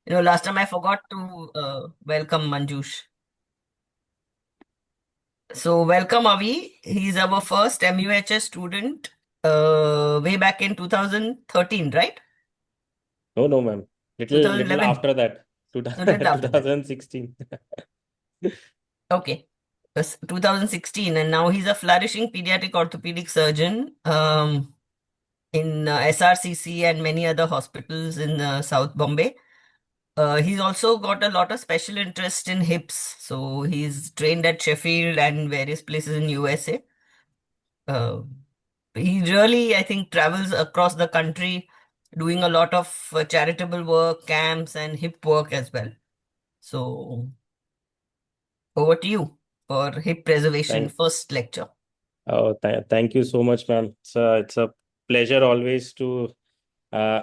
Last time I forgot to welcome Manjush. So welcome Avi. He's our first MUHS student way back in 2013, right? No, no, ma'am. Little 2011. after that, No, little after that. 2016. Okay. 2016, and now he's a flourishing pediatric orthopedic surgeon in SRCC and many other hospitals in South Bombay. He's also got a lot of special interest in hips, so he's trained at Sheffield and various places in USA. Uh, he really, I think, travels across the country doing a lot of charitable work, camps, and hip work as well. So, over to you for hip preservation Thank, first lecture. thank you so much, ma'am. It's a pleasure always to uh,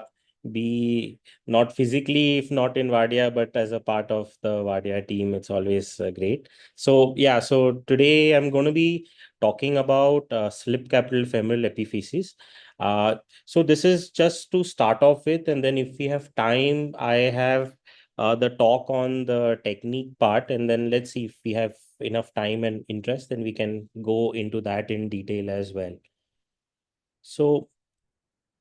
be not physically, if not in Vadia, but as a part of the Vadia team. It's always great. So, yeah, so today I'm going to be talking about slip capital femoral epiphysis. Uh, so, this is just to start off with, and then if we have time, I have the talk on the technique part, and then let's see if we have enough time and interest, then we can go into that in detail as well. So,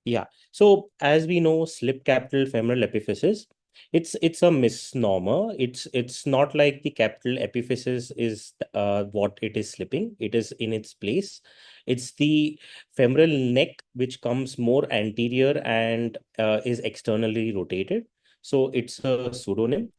yeah. So as we know, slip capital femoral epiphysis, it's a misnomer. It's not like the capital epiphysis is what it is slipping. It is in its place. It's the femoral neck which comes more anterior and is externally rotated. So it's a pseudonym.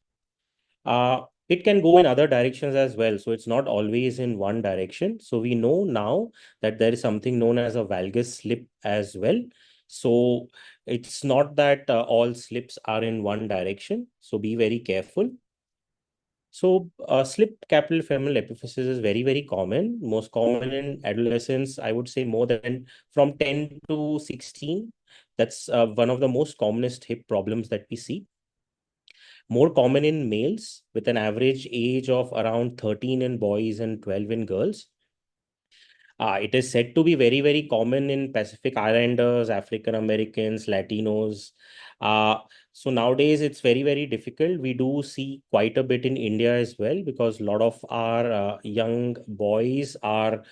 It can go in other directions as well. So it's not always in one direction. So we know now that there is something known as a valgus slip as well. So it's not that all slips are in one direction. So be very careful. So slip capital femoral epiphysis is very, very common. Most common in adolescents, I would say more than from 10 to 16. That's one of the most commonest hip problems that we see, more common in males with an average age of around 13 in boys and 12 in girls. It is said to be very, very common in Pacific Islanders, African Americans, Latinos. Uh, so nowadays it's very, very difficult. We do see quite a bit in India as well because a lot of our young boys are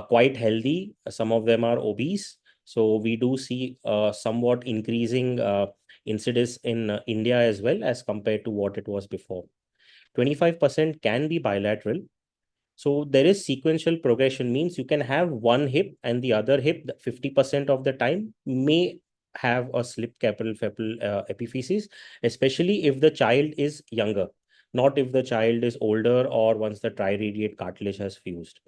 quite healthy. Some of them are obese. So we do see somewhat increasing incidence in India as well as compared to what it was before. 25% can be bilateral, so there is sequential progression, means you can have one hip and the other hip 50% of the time may have a slip capital epiphysis, especially if the child is younger, not if the child is older or once the triradiate cartilage has fused.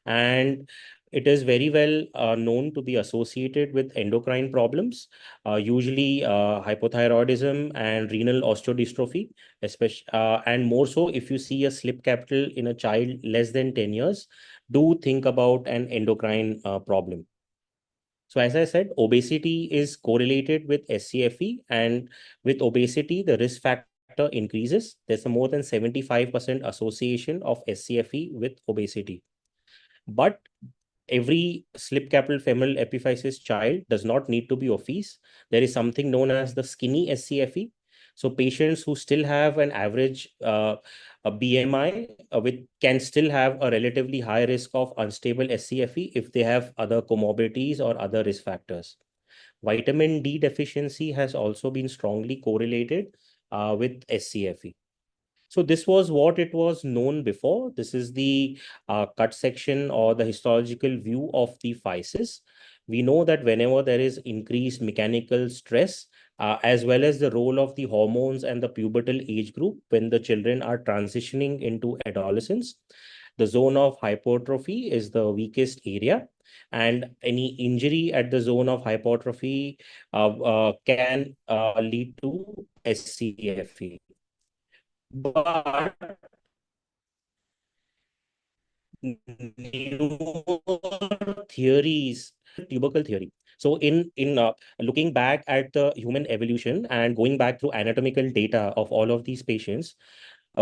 And it is very well known to be associated with endocrine problems, usually hypothyroidism and renal osteodystrophy, especially and more so if you see a slip capital in a child less than 10 years, do think about an endocrine problem. So as I said, obesity is correlated with SCFE, and with obesity, the risk factor increases. There's a more than 75% association of SCFE with obesity. But every slip capital femoral epiphysis child does not need to be obese. There is something known as the skinny SCFE. So patients who still have an average a BMI with can still have a relatively high risk of unstable SCFE if they have other comorbidities or other risk factors. Vitamin D deficiency has also been strongly correlated with SCFE. So this was what it was known before. This is the cut section or the histological view of the physis. We know that whenever there is increased mechanical stress, as well as the role of the hormones and the pubertal age group when the children are transitioning into adolescence, the zone of hypertrophy is the weakest area. And any injury at the zone of hypertrophy can lead to SCFE. But newer theories, tubercle theory. So in looking back at the human evolution and going back through anatomical data of all of these patients,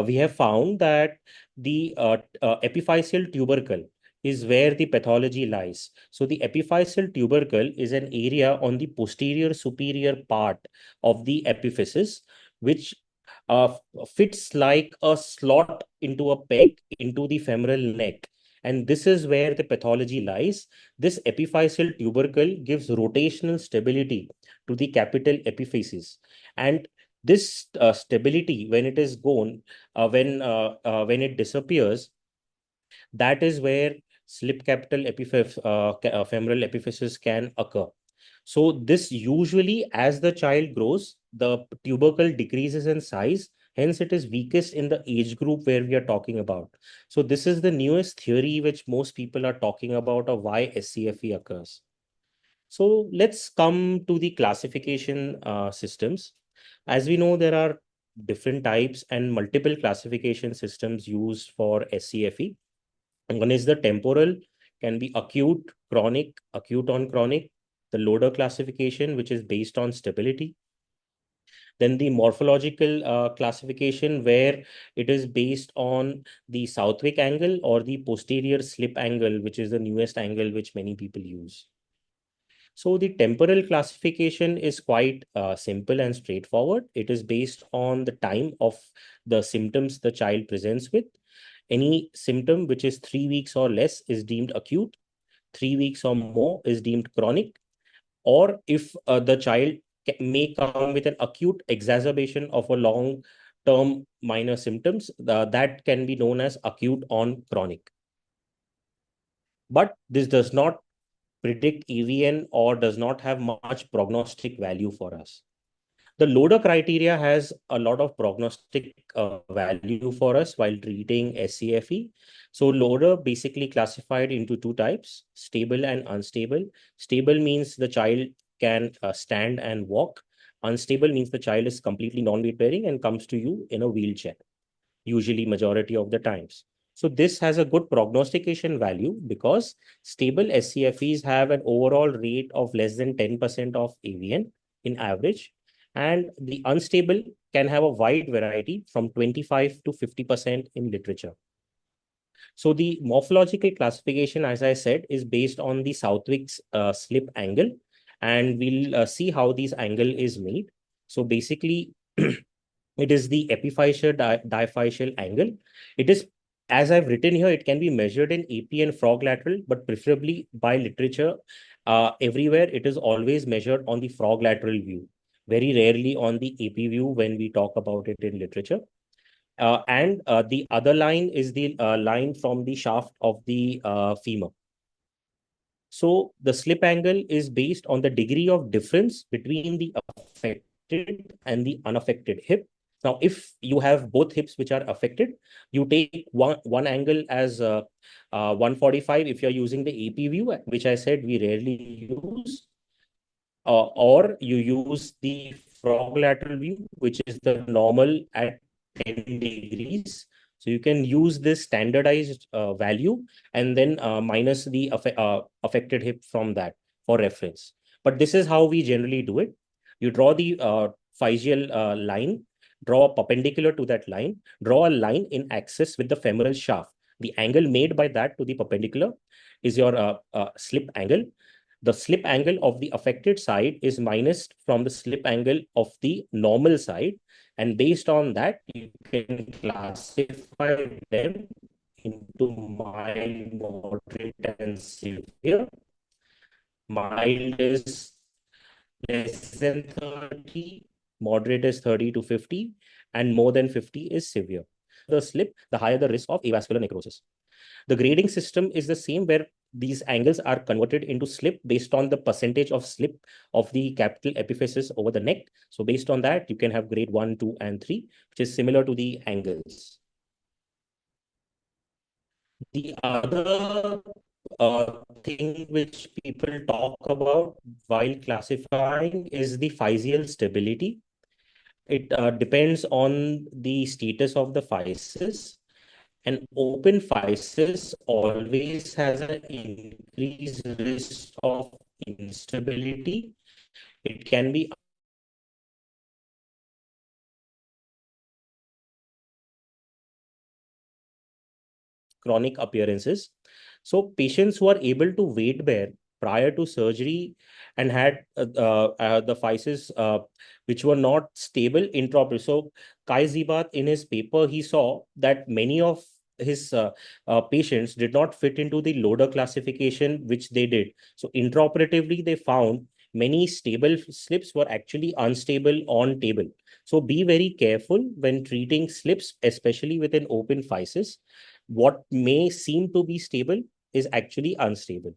we have found that the epiphyseal tubercle is where the pathology lies. So the epiphyseal tubercle is an area on the posterior superior part of the epiphysis, which uh, fits like a slot into a peg into the femoral neck. And this is where the pathology lies. This epiphyseal tubercle gives rotational stability to the capital epiphysis. And this stability, when it is gone, when it disappears, that is where slip capital femoral epiphysis can occur. So this usually, as the child grows, the tubercle decreases in size. Hence, it is weakest in the age group where we are talking about. So this is the newest theory which most people are talking about of why SCFE occurs. So let's come to the classification systems. As we know, there are different types and multiple classification systems used for SCFE. One is the temporal, can be acute, chronic, acute on chronic. The loader classification, which is based on stability. Then the morphological classification, where it is based on the Southwick angle or the posterior slip angle, which is the newest angle which many people use. So the temporal classification is quite simple and straightforward. It is based on the time of the symptoms the child presents with. Any symptom which is 3 weeks or less is deemed acute, 3 weeks or more is deemed chronic, or if the child may come with an acute exacerbation of a long term minor symptoms, that can be known as acute on chronic. But this does not predict EVN or does not have much prognostic value for us. The loader criteria has a lot of prognostic value for us while treating SCFE. So loader basically classified into two types, stable and unstable. Stable means the child can stand and walk. Unstable means the child is completely non-weight bearing and comes to you in a wheelchair, usually majority of the times. So this has a good prognostication value because stable SCFEs have an overall rate of less than 10% of AVN in average. And the unstable can have a wide variety from 25 to 50% in literature. So the morphological classification, as I said, is based on the Southwick's slip angle. And we'll see how this angle is made. So basically, it is the epiphyseal diphyseal angle. It is, as I've written here, it can be measured in AP and frog lateral, but preferably by literature. Everywhere, it is always measured on the frog lateral view, very rarely on the AP view when we talk about it in literature. And the other line is the line from the shaft of the femur. So the slip angle is based on the degree of difference between the affected and the unaffected hip. Now, if you have both hips which are affected, you take one angle as 145 if you're using the AP view, which I said we rarely use, or you use the frog lateral view, which is the normal at 10 degrees. So you can use this standardized value and then minus the affected hip from that for reference. But this is how we generally do it. You draw the physial line, draw perpendicular to that line, draw a line in axis with the femoral shaft. The angle made by that to the perpendicular is your slip angle. The slip angle of the affected side is minus from the slip angle of the normal side. And based on that, you can classify them into mild, moderate, and severe. Mild is less than 30, moderate is 30 to 50, and more than 50 is severe. The slip, the higher the risk of avascular necrosis. The grading system is the same where these angles are converted into slip based on the percentage of slip of the capital epiphysis over the neck. So based on that, you can have grade 1, 2, and 3, which is similar to the angles. The other thing which people talk about while classifying is the physial stability. It depends on the status of the physis. An open physis always has an increased risk of instability. It can be chronic appearances. So patients who are able to weight bear prior to surgery and had the physis which were not stable intraoperatively. So Kai Zibat, in his paper, he saw that many of his patients did not fit into the loader classification, which they did. So intraoperatively, they found many stable slips were actually unstable on table. So be very careful when treating slips, especially with an open physis. What may seem to be stable is actually unstable.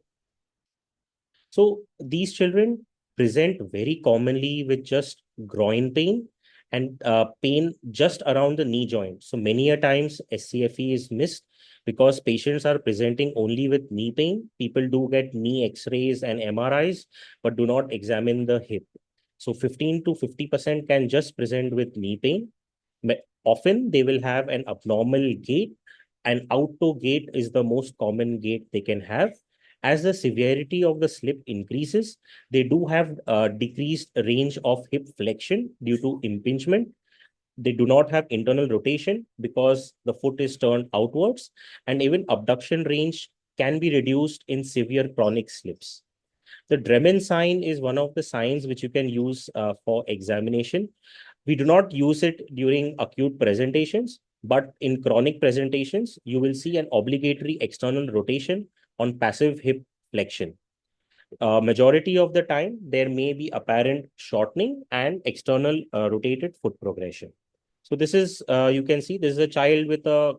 So these children present very commonly with just groin pain and pain just around the knee joint. So many a times SCFE is missed because patients are presenting only with knee pain. People do get knee X-rays and MRIs, but do not examine the hip. So 15 to 50% can just present with knee pain. Often they will have an abnormal gait, and out-toe gait is the most common gait they can have. As the severity of the slip increases, they do have a decreased range of hip flexion due to impingement. They do not have internal rotation because the foot is turned outwards, and even abduction range can be reduced in severe chronic slips. The Dremen sign is one of the signs which you can use for examination. We do not use it during acute presentations, but in chronic presentations, you will see an obligatory external rotation on passive hip flexion. Majority of the time, there may be apparent shortening and external rotated foot progression. So this is, you can see, this is a child with a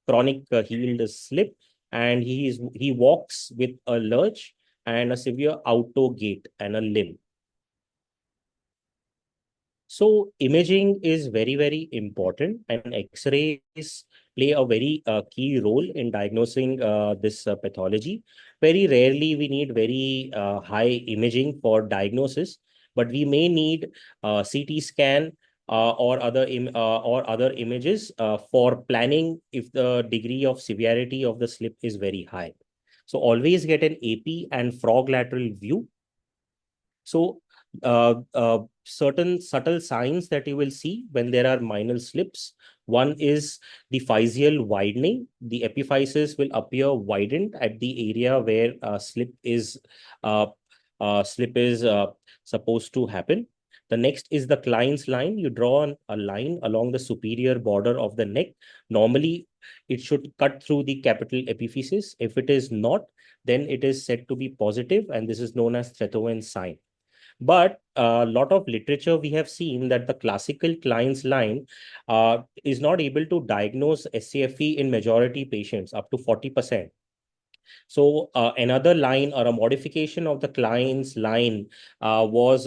chronic healed slip, and he walks with a lurch and a severe out-toe gait and a limp. So imaging is very, very important, and X-rays play a very key role in diagnosing this pathology. Very rarely we need very high imaging for diagnosis, but we may need CT scan or other images for planning if the degree of severity of the slip is very high. So always get an AP and frog lateral view. So, certain subtle signs that you will see when there are minor slips. One is the physial widening. The epiphysis will appear widened at the area where uh, slip is supposed to happen. The next is the Klein's line. You draw a line along the superior border of the neck. Normally, it should cut through the capital epiphysis. If it is not, then it is said to be positive, and this is known as Threatovin sign. But a lot of literature we have seen that the classical Klein's line is not able to diagnose SCFE in majority patients up to 40%. So another line or a modification of the Klein's line was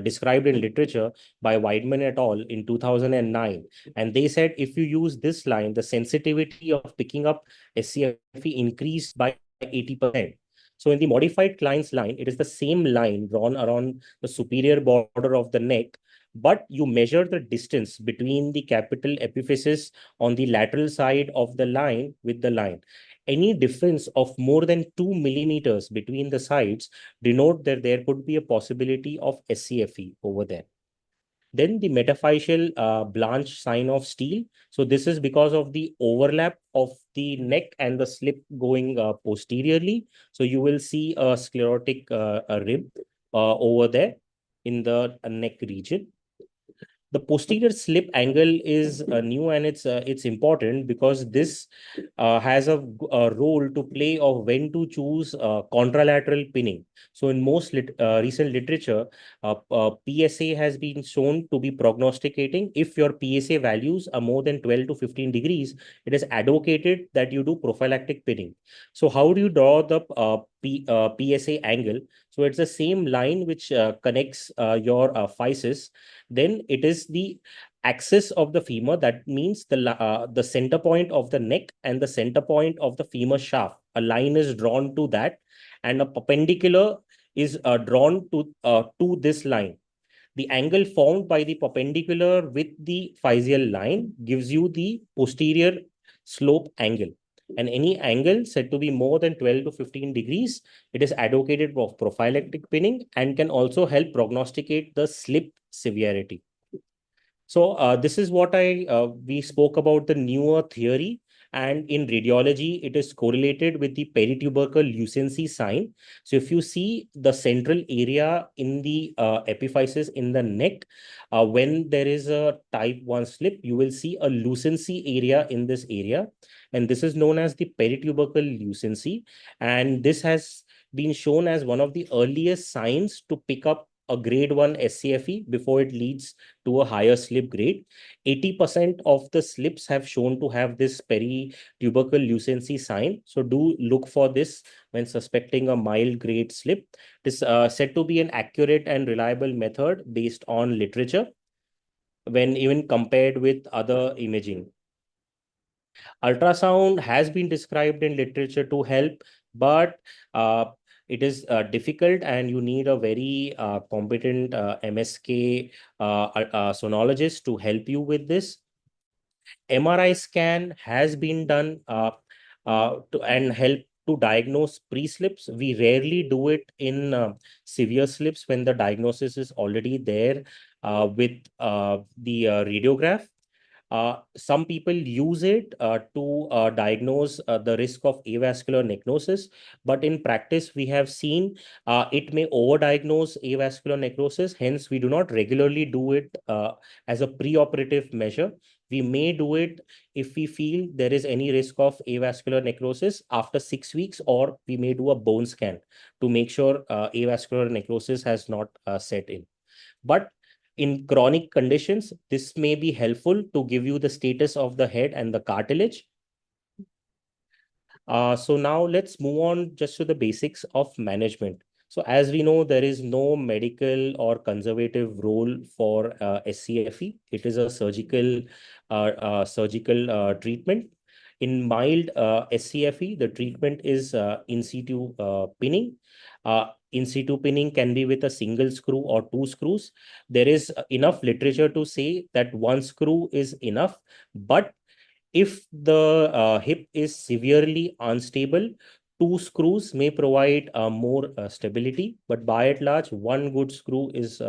described in literature by Weidman et al. In 2009, and they said if you use this line, the sensitivity of picking up SCFE increased by 80%. So in the modified Klein's line, it is the same line drawn around the superior border of the neck, but you measure the distance between the capital epiphysis on the lateral side of the line with the line. Any difference of more than 2 millimeters between the sides denote that there could be a possibility of SCFE over there. Then the metaphyseal blanch sign of steel. So this is because of the overlap of the neck and the slip going posteriorly. So you will see a sclerotic rib over there in the neck region. The posterior slip angle is new, and it's important because this has a role to play of when to choose contralateral pinning. So in most recent literature, PSA has been shown to be prognosticating. If your PSA values are more than 12 to 15 degrees, it is advocated that you do prophylactic pinning. So how do you draw the PSA angle? So it's the same line which connects your physis. Then it is the axis of the femur. That means the center point of the neck and the center point of the femur shaft. A line is drawn to that, and a perpendicular is drawn to this line. The angle formed by the perpendicular with the physial line gives you the posterior slope angle. And any angle said to be more than 12 to 15 degrees, it is advocated for prophylactic pinning and can also help prognosticate the slip severity. So this is what we spoke about the newer theory. And in radiology, it is correlated with the peritubercle lucency sign. So if you see the central area in the epiphysis in the neck, when there is a type 1 slip, you will see a lucency area in this area. And this is known as the peritubercle lucency. And this has been shown as one of the earliest signs to pick up a grade 1 SCFE before it leads to a higher slip grade. 80% of the slips have shown to have this peritubercle lucency sign. So do look for this when suspecting a mild grade slip. It is said to be an accurate and reliable method based on literature when even compared with other imaging. Ultrasound has been described in literature to help, but it is difficult and you need a very competent MSK sonologist to help you with this. MRI scan has been done and help to diagnose pre-slips. We rarely do it in severe slips when the diagnosis is already there with the radiograph. Some people use it to diagnose the risk of avascular necrosis, but in practice, we have seen it may overdiagnose avascular necrosis. Hence, we do not regularly do it as a preoperative measure. We may do it if we feel there is any risk of avascular necrosis after 6 weeks, or we may do a bone scan to make sure avascular necrosis has not set in. But in chronic conditions, this may be helpful to give you the status of the head and the cartilage. So now let's move on just to the basics of management. So as we know, there is no medical or conservative role for SCFE. It is a surgical treatment. In mild SCFE, the treatment is in situ pinning. In situ pinning can be with a single screw or two screws. There is enough literature to say that one screw is enough, but if the hip is severely unstable, two screws may provide more stability, but by and large, one good screw is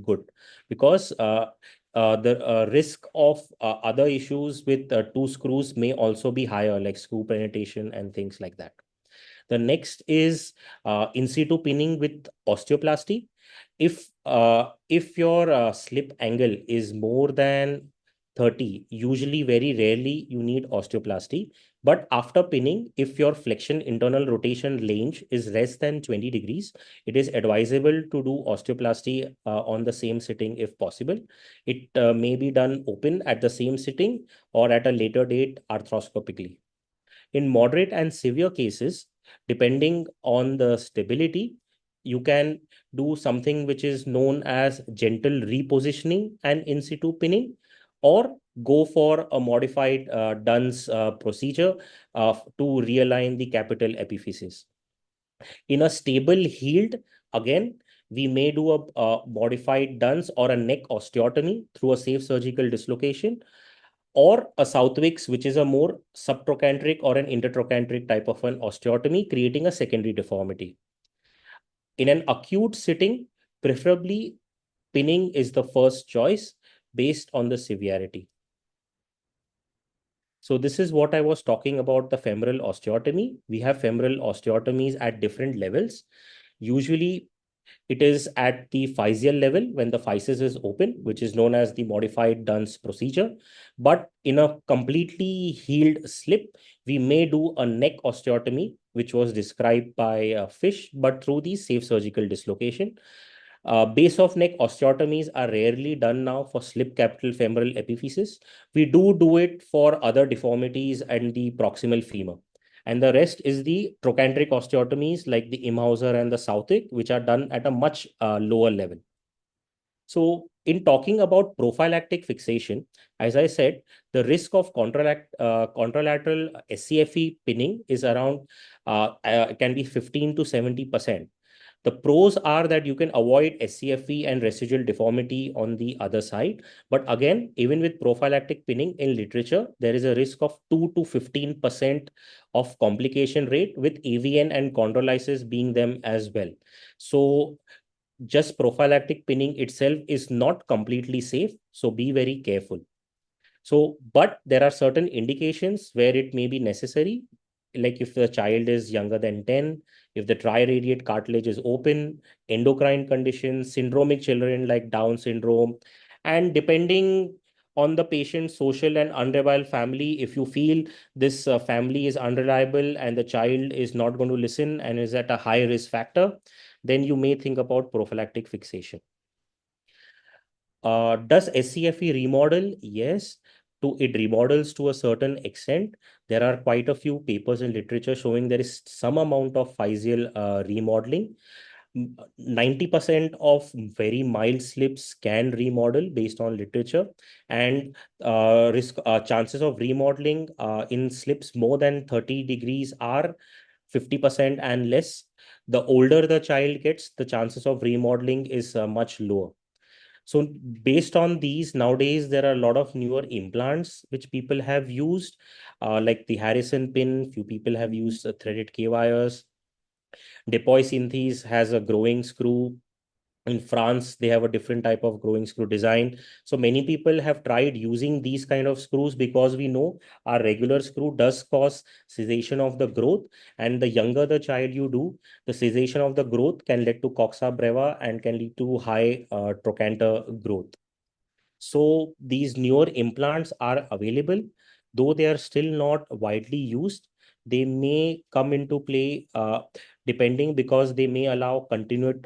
good because the risk of other issues with two screws may also be higher, like screw penetration and things like that. The next is in situ pinning with osteoplasty. If your slip angle is more than 30, usually very rarely you need osteoplasty. But after pinning, if your flexion internal rotation range is less than 20 degrees, it is advisable to do osteoplasty on the same sitting if possible. It may be done open at the same sitting or at a later date arthroscopically. In moderate and severe cases, depending on the stability, you can do something which is known as gentle repositioning and in situ pinning, or go for a modified Dunn's procedure to realign the capital epiphysis. In a stable healed, again, we may do a modified Dunn's or a neck osteotomy through a safe surgical dislocation, or a Southwick's, which is a more subtrochanteric or an intertrochanteric type of an osteotomy, creating a secondary deformity. In an acute sitting, preferably pinning is the first choice based on the severity. So this is what I was talking about, the femoral osteotomy. We have femoral osteotomies at different levels. Usually it is at the physial level when the physis is open, which is known as the modified Dunn's procedure. But in a completely healed slip, we may do a neck osteotomy, which was described by Fish, but through the safe surgical dislocation. Base of neck osteotomies are rarely done now for slip capital femoral epiphysis. We do it for other deformities and the proximal femur. And the rest is the trochanteric osteotomies like the Imhauser and the Southwick, which are done at a much lower level. So in talking about prophylactic fixation, as I said, the risk of contralateral SCFE pinning is around, can be 15 to 70%. The pros are that you can avoid SCFE and residual deformity on the other side. But again, even with prophylactic pinning in literature, there is a risk of 2 to 15% of complication rate, with AVN and chondrolysis being them as well. So just prophylactic pinning itself is not completely safe. So be very careful. So, but there are certain indications where it may be necessary, like if the child is younger than 10, if the triradiate cartilage is open, endocrine conditions, syndromic children like Down syndrome, and depending on the patient's social and unreliable family, if you feel this family is unreliable and the child is not going to listen and is at a high risk factor, then you may think about prophylactic fixation. Does SCFE remodel? Yes, it remodels to a certain extent. There are quite a few papers in literature showing there is some amount of physial remodeling. 90% of very mild slips can remodel based on literature, and risk chances of remodeling in slips more than 30 degrees are 50% and less. The older the child gets, the chances of remodeling is much lower. So based on these, nowadays there are a lot of newer implants which people have used, like the Harrison pin. Few people have used threaded K wires. Depoy Synthes has a growing screw. In France, they have a different type of growing screw design. So many people have tried using these kind of screws because we know our regular screw does cause cessation of the growth. And the younger the child you do, the cessation of the growth can lead to coxa breva and can lead to high trochanter growth. So these newer implants are available, though they are still not widely used. They may come into play depending, because they may allow continued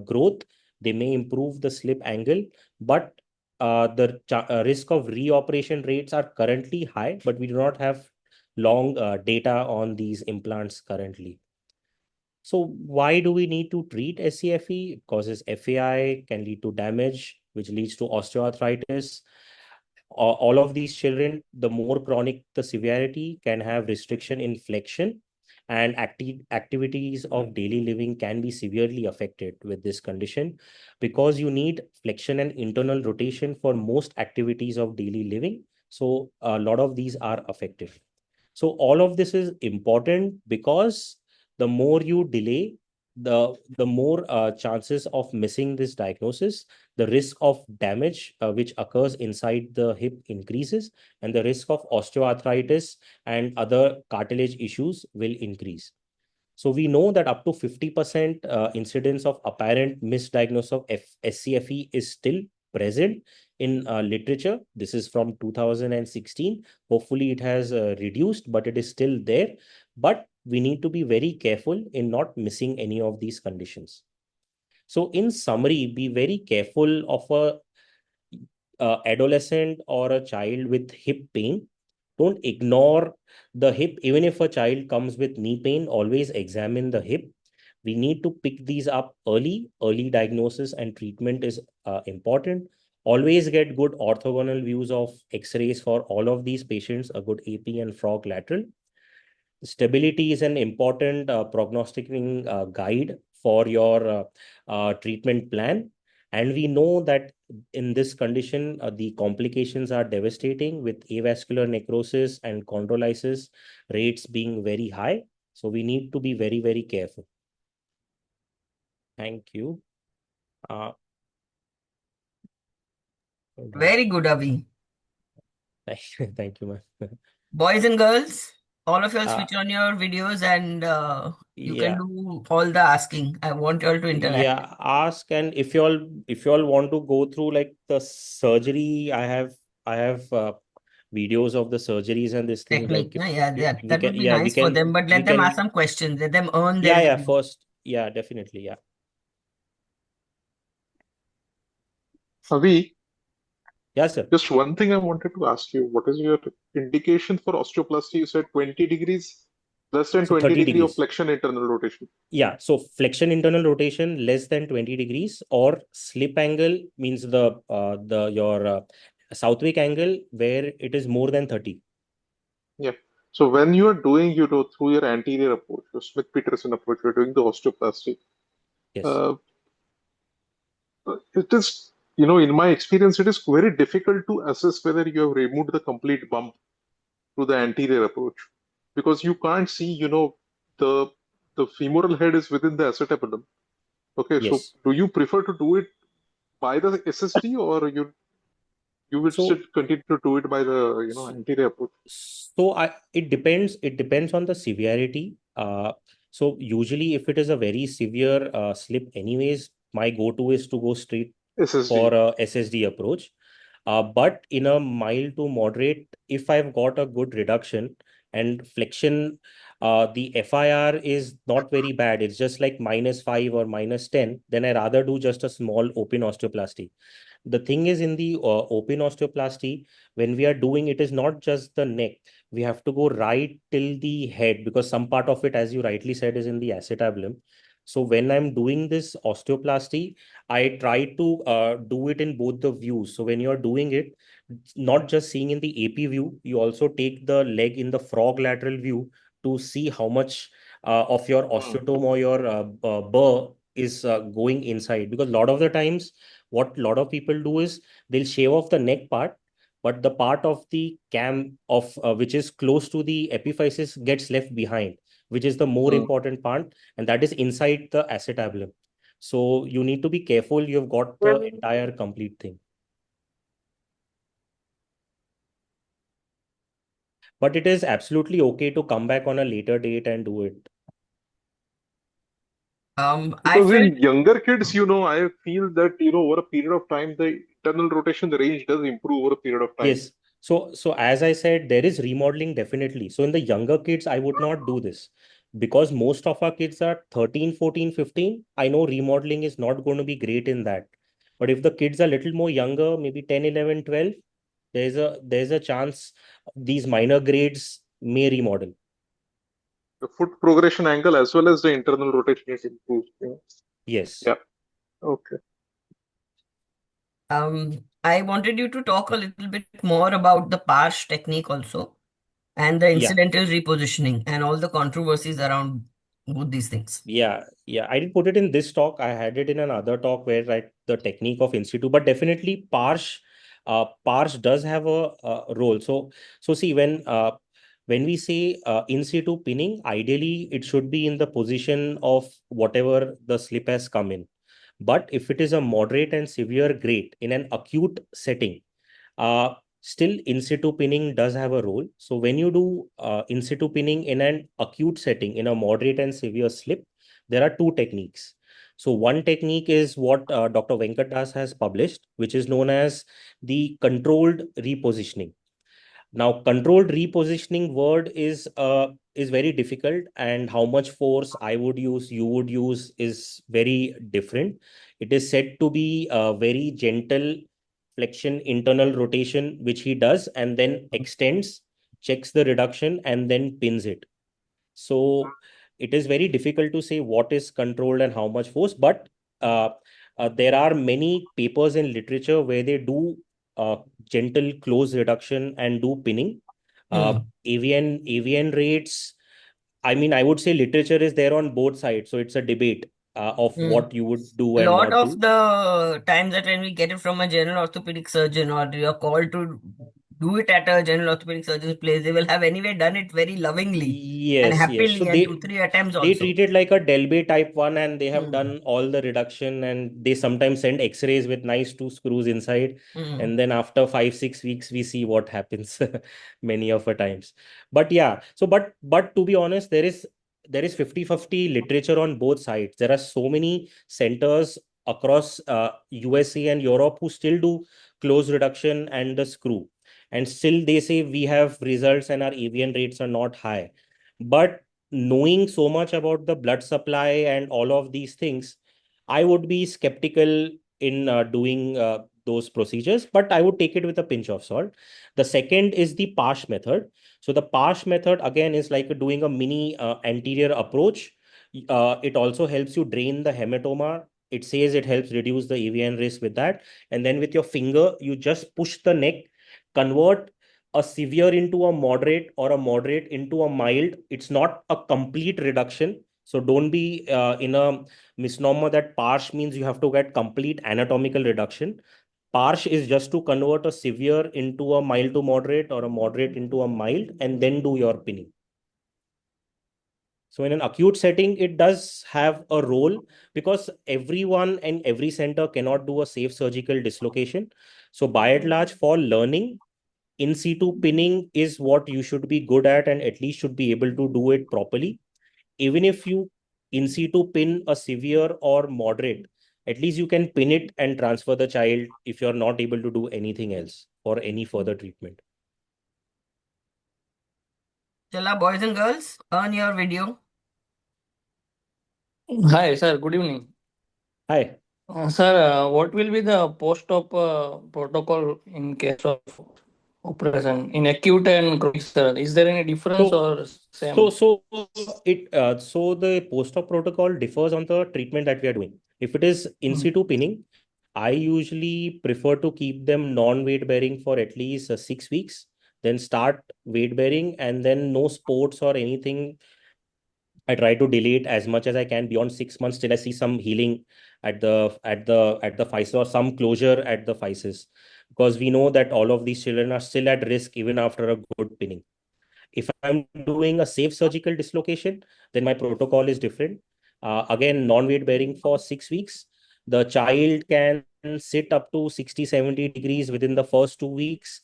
growth. They may improve the slip angle, but the risk of reoperation rates are currently high, but we do not have long data on these implants currently. So why do we need to treat SCFE? It causes FAI, can lead to damage, which leads to osteoarthritis. All of these children, the more chronic the severity, can have restriction in flexion, and activities of daily living can be severely affected with this condition, because you need flexion and internal rotation for most activities of daily living. So a lot of these are affected. So all of this is important, because the more you delay, the more chances of missing this diagnosis, the risk of damage which occurs inside the hip increases, and the risk of osteoarthritis and other cartilage issues will increase. So we know that up to 50% incidence of apparent misdiagnosis of SCFE is still present in literature. This is from 2016. Hopefully it has reduced, but it is still there. But we need to be very careful in not missing any of these conditions. So in summary, be very careful of a adolescent or a child with hip pain. Don't ignore the hip. Even if a child comes with knee pain, always examine the hip. We need to pick these up early. Early diagnosis and treatment is important. Always get good orthogonal views of x-rays for all of these patients, a good AP and frog lateral. Stability is an important prognosticating guide for your treatment plan. And we know that in this condition, the complications are devastating, with avascular necrosis and chondrolysis rates being very high. So we need to be very, very careful. Thank you. Uh, Very good, Avi. thank you, ma'am. Boys and girls, all of y'all Uh, switch on your videos and you can yeah. do all the asking. I want y'all to interact. Yeah, ask. And if you all want to go through like the surgery, I have videos of the surgeries and this thing. Technique. Like No? if Yeah, we that can, would be yeah, we nice for can them, but we let them ask can some questions. Let them earn their yeah, yeah, living. first, yeah, definitely, yeah. Avi, Yeah, sir. just one thing I wanted to ask you. What is your indication for osteoplasty? You said 20 degrees, less than So 20 30 degree of degrees. flexion internal rotation. Yeah, so flexion internal rotation less than 20 degrees, or slip angle means the your Southwick angle where it is more than 30. Yeah. So when you are doing, through your anterior approach, your Smith-Peterson approach, you're doing the osteoplasty. Yes. Uh, it is, in my experience, it is very difficult to assess whether you have removed the complete bump through the anterior approach, because you can't see, the the femoral head is within the acetabulum. Okay, so Yes. do you prefer to do it by the SST or you? You will still So continue to do it by the anterior approach. it depends on the severity. So usually if it is a very severe slip anyways, my go-to is to go straight for SSD. a SSD approach. But in a mild to moderate, if I've got a good reduction and flexion, the FIR is not very bad. It's just like -5 or -10. Then I rather do just a small open osteoplasty. The thing is, in the open osteoplasty, when we are doing it, is not just the neck. We have to go right till the head, because some part of it, as you rightly said, is in the acetabulum. So when I'm doing this osteoplasty, I try to do it in both the views. So when you're doing it, not just seeing in the AP view, you also take the leg in the frog lateral view to see how much of your Hmm. osteotome or your burr is going inside. Because a lot of the times, what a lot of people do is they'll shave off the neck part, but the part of the cam of which is close to the epiphysis gets left behind, which is the more Hmm. important part, and that is inside the acetabulum. So you need to be careful. You've got the entire complete thing. But it is absolutely okay to come back on a later date and do it. I Because felt in younger kids, I feel that, over a period of time, the internal rotation, the range does improve over a period of time. Yes. So as I said, there is remodeling definitely. So in the younger kids, I would not do this because most of our kids are 13, 14, 15. I know remodeling is not going to be great in that. But if the kids are little more younger, maybe 10, 11, 12, there's a chance these minor grades may remodel. The foot progression angle as well as the internal rotation is improved. Yes. Yeah. Okay. I wanted you to talk a little bit more about the Parsh technique also and the Yeah. incidental repositioning and all the controversies around both these things. Yeah. I didn't put it in this talk. I had it in another talk where the technique of institute, but definitely Parsh does have a role. So see when we say in situ pinning, ideally it should be in the position of whatever the slip has come in. But if it is a moderate and severe grade in an acute setting, still in situ pinning does have a role. So when you do in situ pinning in an acute setting in a moderate and severe slip, there are two techniques. So one technique is what Dr. Venkat Das has published, which is known as the controlled repositioning. Now, controlled repositioning word is very difficult, and how much force I would use, you would use is very different. It is said to be a very gentle flexion, internal rotation, which he does, and then extends, checks the reduction, and then pins it. So it is very difficult to say what is controlled and how much force, but uh, there are many papers in literature where they do gentle close reduction and do pinning. Hmm. AVN rates, I mean, I would say literature is there on both sides. So it's a debate of Hmm. what you would do A and lot not of do. the times that when we get it from a general orthopedic surgeon or you're called to do it at a general orthopedic surgeon's place, they will have anyway done it very lovingly and Yes. So happily and two, three attempts they also. treat it like a Delbay type one, and they have Hmm. done all the reduction, and they sometimes send X-rays with nice two screws inside, Hmm. and then after 5 6 weeks we see what happens many of the times. But yeah, so but to be honest, there is 50-50 literature on both sides. There are so many centers across USA and Europe who still do close reduction and the screw, and still they say we have results and our AVN rates are not high. But knowing so much about the blood supply and all of these things, I would be skeptical in doing those procedures, but I would take it with a pinch of salt. The second is the Pash method. So the Pash method again is like doing a mini anterior approach. It also helps you drain the hematoma. It says it helps reduce the AVN risk with that. And then with your finger, you just push the neck, convert a severe into a moderate or a moderate into a mild. It's not a complete reduction. So don't be in a misnomer that partial means you have to get complete anatomical reduction. Partial is just to convert a severe into a mild to moderate or a moderate into a mild and then do your pinning. So in an acute setting, it does have a role because everyone and every center cannot do a safe surgical dislocation. So by and large, for learning, in situ pinning is what you should be good at least should be able to do it properly. Even if you in situ pin a severe or moderate, at least you can pin it and transfer the child if you're not able to do anything else for any further treatment. Chala, boys and girls, on your video. Hi, sir. Good evening. Hi. Sir, what will be the post-op protocol in case of operation in acute and chronic, sir? Is there any difference So, or so, same? so so the post-op protocol differs on the treatment that we are doing. If it is in Hmm. situ pinning, I usually prefer to keep them non-weight bearing for at least 6 weeks, then start weight bearing, and then no sports or anything. I try to delay it as much as I can beyond 6 months till I see some healing at the physis or some closure at the physis, because we know that all of these children are still at risk even after a good pinning. If I'm doing a safe surgical dislocation, then my protocol is different. Again, non-weight bearing for 6 weeks. The child can sit up to 60, 70 degrees within the first 2 weeks,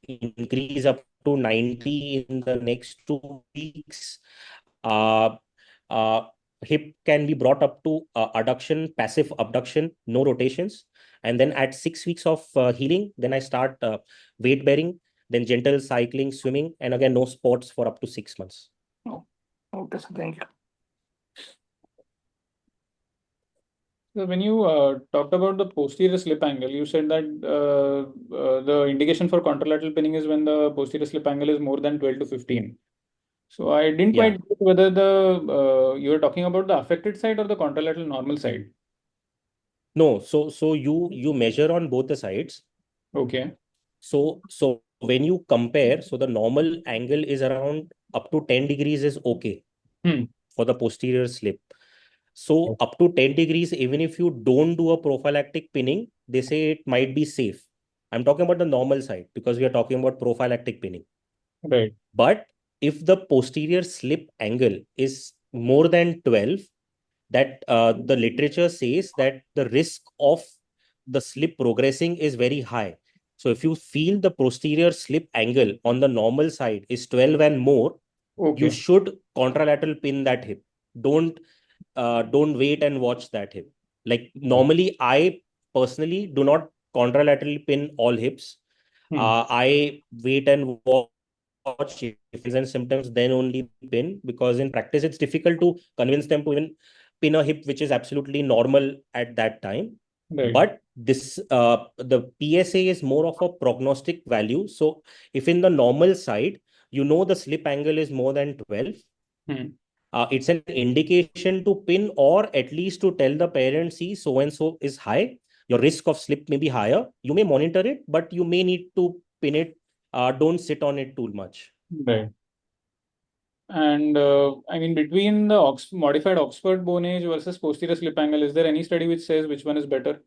increase up to 90 in the next 2 weeks. Uh, uh, Hip can be brought up to adduction, passive abduction, no rotations. And then at 6 weeks of healing, then I start weight bearing, then gentle cycling, swimming, and again, no sports for up to 6 months. Oh, okay, sir. Thank you. So when you talked about the posterior slip angle, you said that the indication for contralateral pinning is when the posterior slip angle is more than 12 to 15. So I didn't Yeah. quite get whether you were talking about the affected side or the contralateral normal side. No, so you measure on both the sides. Okay. So when you compare, so the normal angle is around up to 10 degrees is okay Hmm. for the posterior slip. So up to 10 degrees, even if you don't do a prophylactic pinning, they say it might be safe. I'm talking about the normal side because we are talking about prophylactic pinning. Right. But if the posterior slip angle is more than 12, that the literature says that the risk of the slip progressing is very high. So if you feel the posterior slip angle on the normal side is 12 and more, you Okay. should contralateral pin that hip. Don't wait and watch that hip. Like normally, I personally do not contralaterally pin all hips. Hmm. I wait and watch if and symptoms, then only pin, because in practice it's difficult to convince them to even pin a hip which is absolutely normal at that time. Right. But this the PSA is more of a prognostic value. So if in the normal side, you know the slip angle is more than 12, Hmm. it's an indication to pin, or at least to tell the parent, see, so and so is high, your risk of slip may be higher, you may monitor it, but you may need to pin it. Don't sit on it too much. Right. And I mean, between the modified Oxford bone age versus posterior slip angle, is there any study which says which one is better?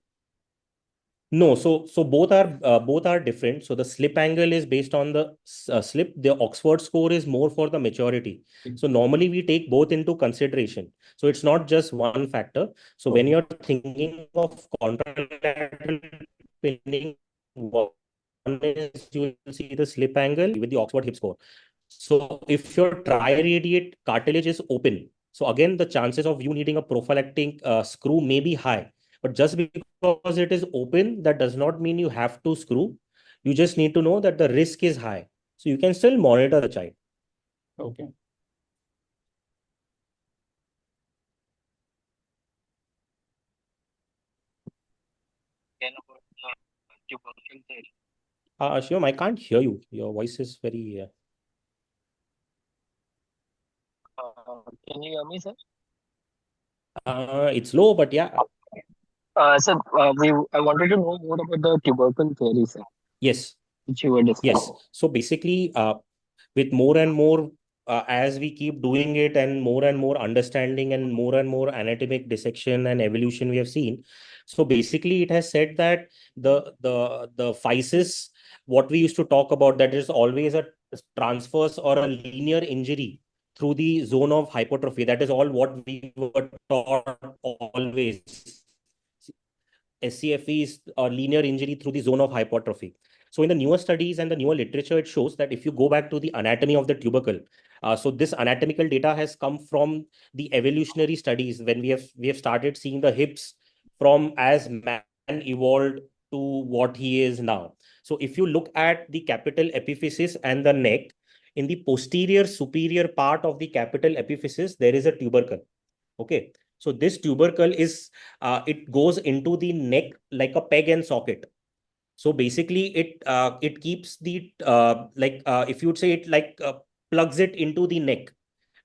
No, so both are different. So the slip angle is based on the slip. The Oxford score is more for the maturity. So normally we take both into consideration. So it's not just one factor. So when Okay. you're thinking of contralateral pinning, one is you will see the slip angle with the Oxford hip score. So if your triradiate cartilage is open, so again the chances of you needing a prophylactic screw may be high. But just because it is open, that does not mean you have to screw. You just need to know that the risk is high. So you can still monitor the child. Okay. Shivam, I can't hear you. Your voice is very. Can you hear me, sir? It's low, but yeah. Sir, I wanted to know more about the tubercle theory, sir, Yes. which you were Yes. discussing. So basically, with more and more, as we keep doing it and more understanding and more anatomic dissection and evolution we have seen. So basically, it has said that the physis, what we used to talk about, that is always a transverse or a linear injury through the zone of hypertrophy. That is all what we were taught always. SCFE is a linear injury through the zone of hypertrophy. So in the newer studies and the newer literature, it shows that if you go back to the anatomy of the tubercle, so this anatomical data has come from the evolutionary studies when we have started seeing the hips from as man evolved to what he is now. So if you look at the capital epiphysis and the neck, in the posterior superior part of the capital epiphysis, there is a tubercle. Okay. So this tubercle is, it goes into the neck like a peg and socket. So basically, it keeps the if you would say it like plugs it into the neck,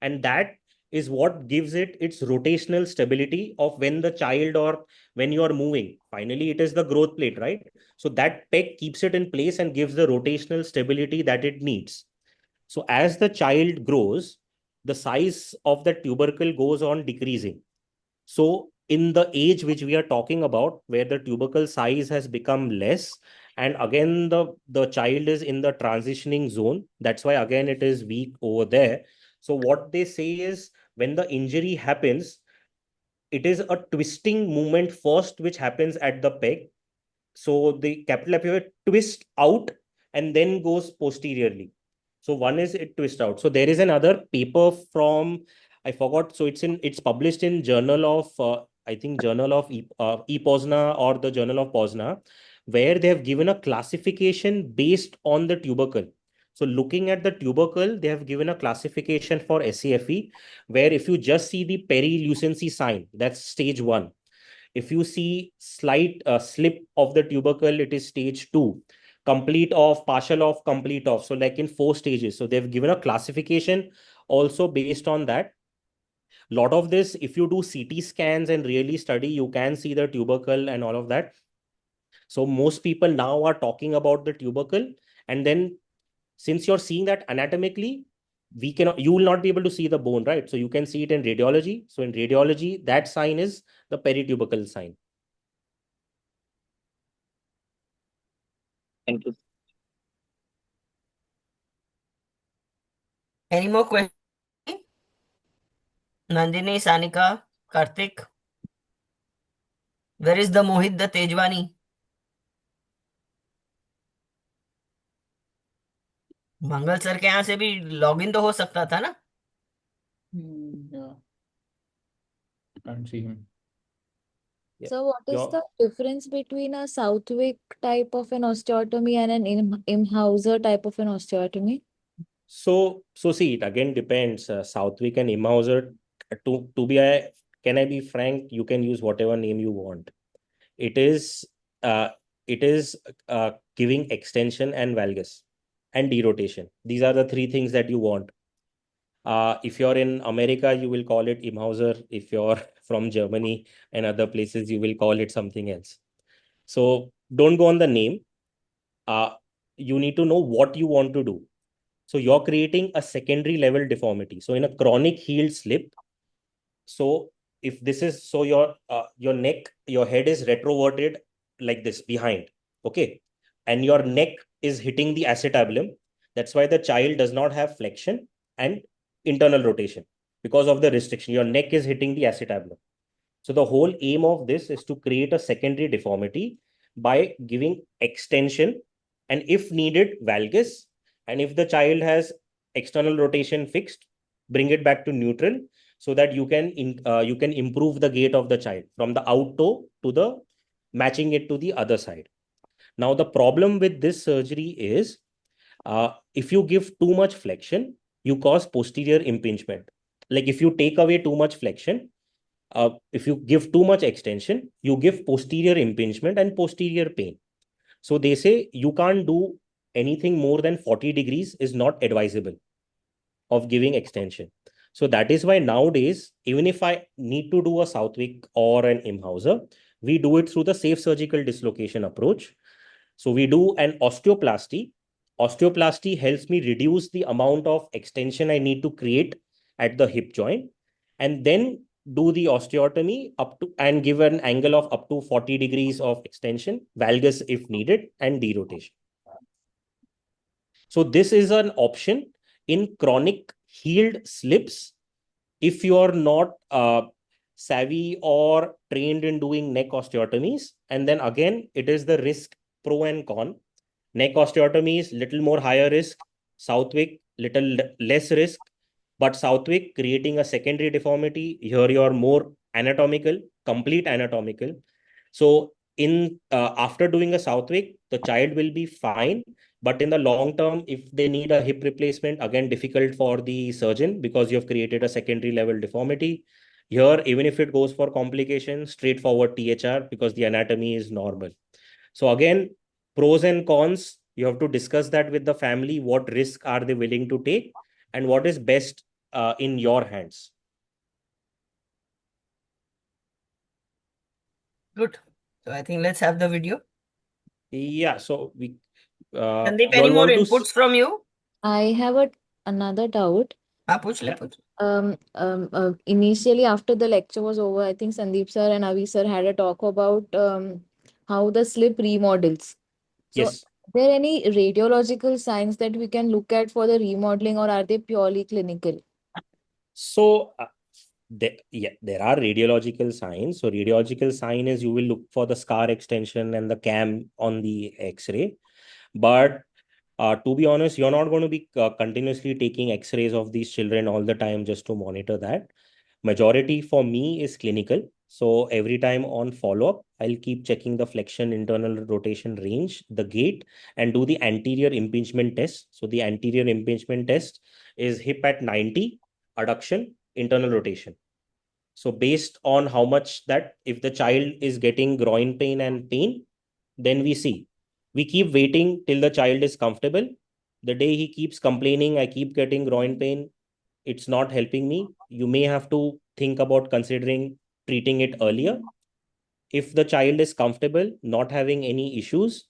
and that is what gives it its rotational stability of when the child or when you are moving. Finally, it is the growth plate, right? So that peg keeps it in place and gives the rotational stability that it needs. So as the child grows, the size of the tubercle goes on decreasing. So in the age which we are talking about, where the tubercle size has become less, and again the child is in the transitioning zone, that's why again it is weak over there. So what they say is when the injury happens, it is a twisting movement first which happens at the peg. So the capital appear twist out and then goes posteriorly. So one is it twist out. So there is another paper from, I forgot. So it's published in Journal of I think Journal of Pozna or the Journal of Pozna, where they have given a classification based on the tubercle. So looking at the tubercle, they have given a classification for SCFE, where if you just see the perilucency sign, that's stage 1. If you see slight slip of the tubercle, it is stage 2. Complete off, partial off, complete off. So like in 4 stages. So they've given a classification also based on that. Lot of this, if you do CT scans and really study, you can see the tubercle and all of that. So most people now are talking about the tubercle. And then since you're seeing that anatomically, you will not be able to see the bone, right? So you can see it in radiology. So in radiology, that sign is the peritubercle sign. Thank you. Any more questions? Nandini, Sanika, Karthik? Where is the Mohit the Tejwani? Mangal sir के यहाँ से भी login तो हो सकता था ना? Yeah, can't see him. Yeah. So what is the difference between a Southwick type of an osteotomy and an Imhauser type of an osteotomy? So see, it again depends. Southwick and Imhauser, can I be frank? You can use whatever name you want. It is uh, giving extension and valgus and derotation. These are the 3 things that you want. If you're in America, you will call it Imhauser. If you're from Germany and other places, you will call it something else. So don't go on the name. You need to know what you want to do. So you're creating a secondary level deformity. So in a chronic healed slip, so if this is, so your neck, your head is retroverted like this behind, okay, and your neck is hitting the acetabulum. That's why the child does not have flexion and internal rotation because of the restriction. Your neck is hitting the acetabulum. So the whole aim of this is to create a secondary deformity by giving extension and if needed valgus, and if the child has external rotation fixed, bring it back to neutral so that you can improve the gait of the child from the out toe to the matching it to the other side. Now the problem with this surgery is if you give too much flexion, you cause posterior impingement. Like if you take away too much flexion, if you give too much extension, you give posterior impingement and posterior pain. So they say you can't do anything more than 40 degrees is not advisable of giving extension. So that is why nowadays, even if I need to do a Southwick or an Imhauser, we do it through the safe surgical dislocation approach. So we do an osteoplasty. Osteoplasty helps me reduce the amount of extension I need to create at the hip joint, and then do the osteotomy up to and give an angle of up to 40 degrees of extension, valgus if needed, and derotation. So this is an option in chronic healed slips if you are not savvy or trained in doing neck osteotomies. And then again, it is the risk pro and con. Neck osteotomies, little more higher risk. Southwick, little less risk. But Southwick creating a secondary deformity, here you are more anatomical, complete anatomical. So in after doing a Southwick, the child will be fine. But in the long term, if they need a hip replacement, again, difficult for the surgeon because you have created a secondary level deformity. Here, even if it goes for complications, straightforward THR because the anatomy is normal. So again, pros and cons, you have to discuss that with the family. What risk are they willing to take and what is best in your hands? Good. So I think let's have the video. Yeah, so we Sandeep, you any all more want to inputs from you? I have another doubt. Puch le, puch. Initially, after the lecture was over, I think Sandeep sir and Avi sir had a talk about how the slip remodels. So, yes. are there any radiological signs that we can look at for the remodeling, or are they purely clinical? So there are radiological signs. So radiological sign is you will look for the scar extension and the cam on the X-ray. But to be honest, you're not going to be continuously taking X-rays of these children all the time just to monitor that. Majority for me is clinical. So every time on follow-up, I'll keep checking the flexion, internal rotation range, the gait, and do the anterior impingement test. So the anterior impingement test is hip at 90, adduction, internal rotation. So based on how much that, if the child is getting groin pain and pain, then we see. We keep waiting till the child is comfortable. The day he keeps complaining, I keep getting groin pain, it's not helping me, you may have to think about considering treating it earlier. If the child is comfortable, not having any issues,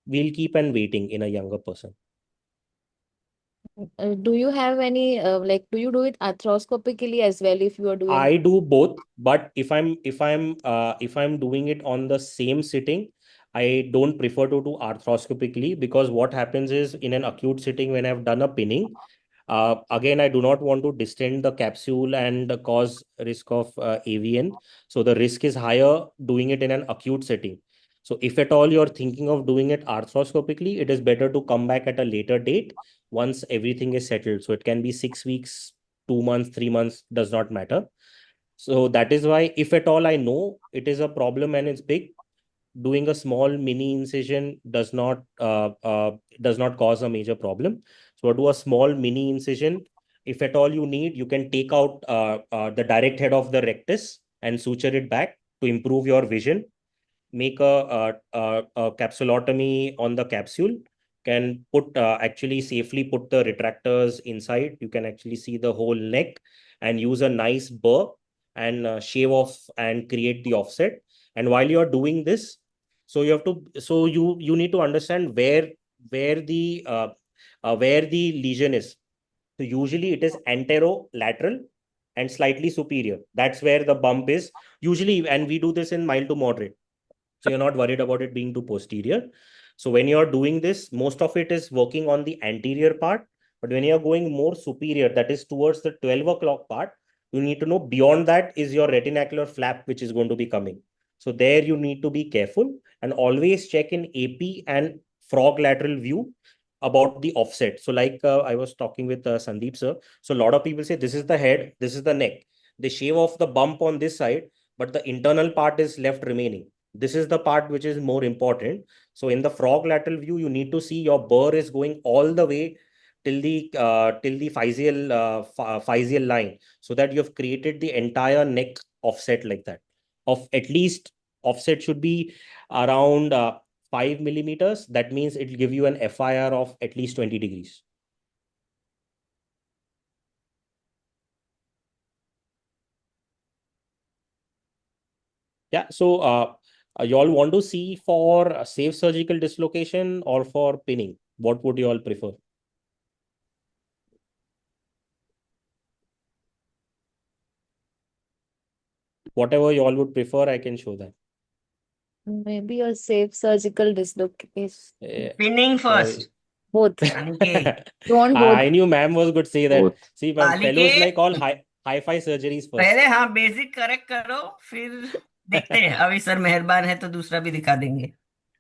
we'll keep on waiting in a younger person. Do you have any do you do it arthroscopically as well if you are doing? I do both, but if I'm doing it on the same sitting, I don't prefer to do arthroscopically because what happens is in an acute sitting when I've done a pinning, again I do not want to distend the capsule and cause risk of AVN. So the risk is higher doing it in an acute setting. So if at all you're thinking of doing it arthroscopically, it is better to come back at a later date once everything is settled. So it can be 6 weeks, 2 months, 3 months, does not matter. So that is why, if at all I know it is a problem and it's big, doing a small mini incision does not cause a major problem. So do a small mini incision. If at all you need, you can take out the direct head of the rectus and suture it back to improve your vision. Make a capsulotomy on the capsule, can put actually safely put the retractors inside. You can actually see the whole neck and use a nice burr and shave off and create the offset. And while you're doing this, so you need to understand where the where the lesion is. So usually it is anterolateral and slightly superior. That's where the bump is usually, and we do this in mild to moderate. So you're not worried about it being too posterior. So when you're doing this, most of it is working on the anterior part. But when you're going more superior, that is towards the 12 o'clock part, you need to know beyond that is your retinacular flap, which is going to be coming. So there you need to be careful and always check in AP and frog lateral view about the offset. So like I was talking with Sandeep sir. So a lot of people say this is the head, this is the neck. They shave off the bump on this side, but the internal part is left remaining. This is the part which is more important. So in the frog lateral view, you need to see your burr is going all the way till the physial line, so that you have created the entire neck offset like that. Of at least offset should be around 5 millimeters. That means it will give you an FIR of at least 20 degrees. Yeah. So you all want to see for a safe surgical dislocation or for pinning? What would you all prefer? Whatever you all would prefer, I can show that. Maybe a safe surgical dislocation. Pinning Uh, first. Both. बालिके Don't both. I knew ma'am was going to say that. Both. See, ma'am, बालिके fellows like all hi-fi surgeries first. पहले हाँ basic correct करो, फिर देखते हैं, अभी sir मेहरबान है तो दूसरा भी दिखा देंगे.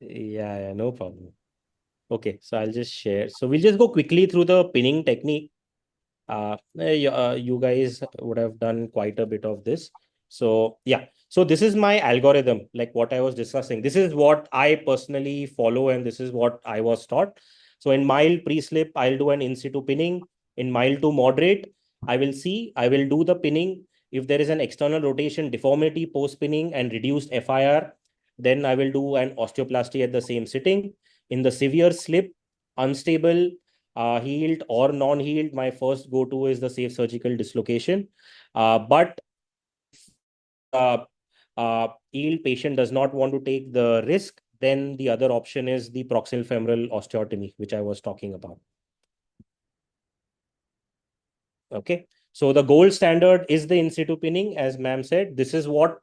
Yeah, no problem. Okay, so I'll just share. So we'll just go quickly through the pinning technique. You guys would have done quite a bit of this. So yeah, so this is my algorithm, like what I was discussing. This is what I personally follow, and this is what I was taught. So in mild pre-slip, I'll do an in situ pinning. In mild to moderate, I will do the pinning. If there is an external rotation deformity post pinning and reduced FIR, then I will do an osteoplasty at the same sitting. In the severe slip, unstable, healed or non-healed, my first go-to is the safe surgical dislocation. But uh, healed patient does not want to take the risk, then the other option is the proximal femoral osteotomy, which I was talking about. Okay. So the gold standard is the in situ pinning, as ma'am said. This is what,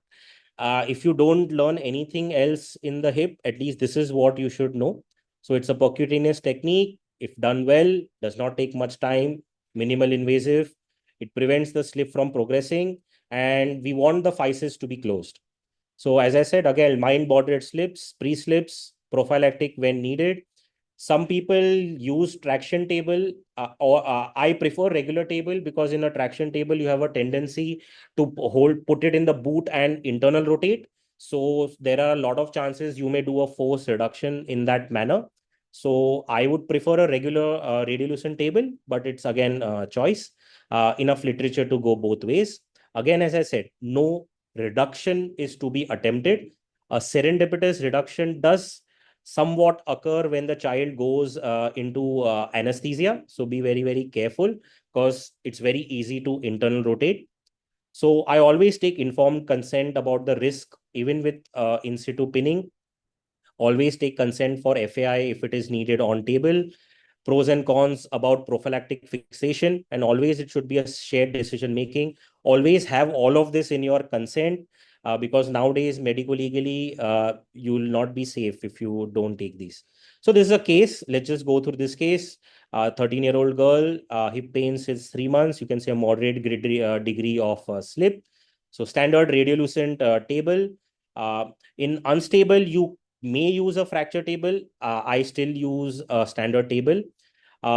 if you don't learn anything else in the hip, at least this is what you should know. So it's a percutaneous technique. If done well, does not take much time, minimal invasive. It prevents the slip from progressing, and we want the physis to be closed. So as I said, again, mild moderate slips, pre-slips, prophylactic when needed. Some people use traction table, or I prefer regular table, because in a traction table you have a tendency to put it in the boot and internal rotate. So there are a lot of chances you may do a force reduction in that manner. So I would prefer a regular radiolucent table, but it's again a choice. Enough literature to go both ways. Again, as I said, no reduction is to be attempted. A serendipitous reduction does somewhat occur when the child goes into anesthesia. So be very, very careful, because it's very easy to internal rotate. So I always take informed consent about the risk, even with in situ pinning. Always take consent for FAI if it is needed on table. Pros and cons about prophylactic fixation, and always it should be a shared decision making. Always have all of this in your consent, because nowadays medico legally you will not be safe if you don't take these. So this is a case. Let's just go through this case. 13-year-old girl, hip pains is 3 months. You can say a moderate degree of slip. So standard radiolucent table. In unstable, you may use a fracture table. I still use a standard table,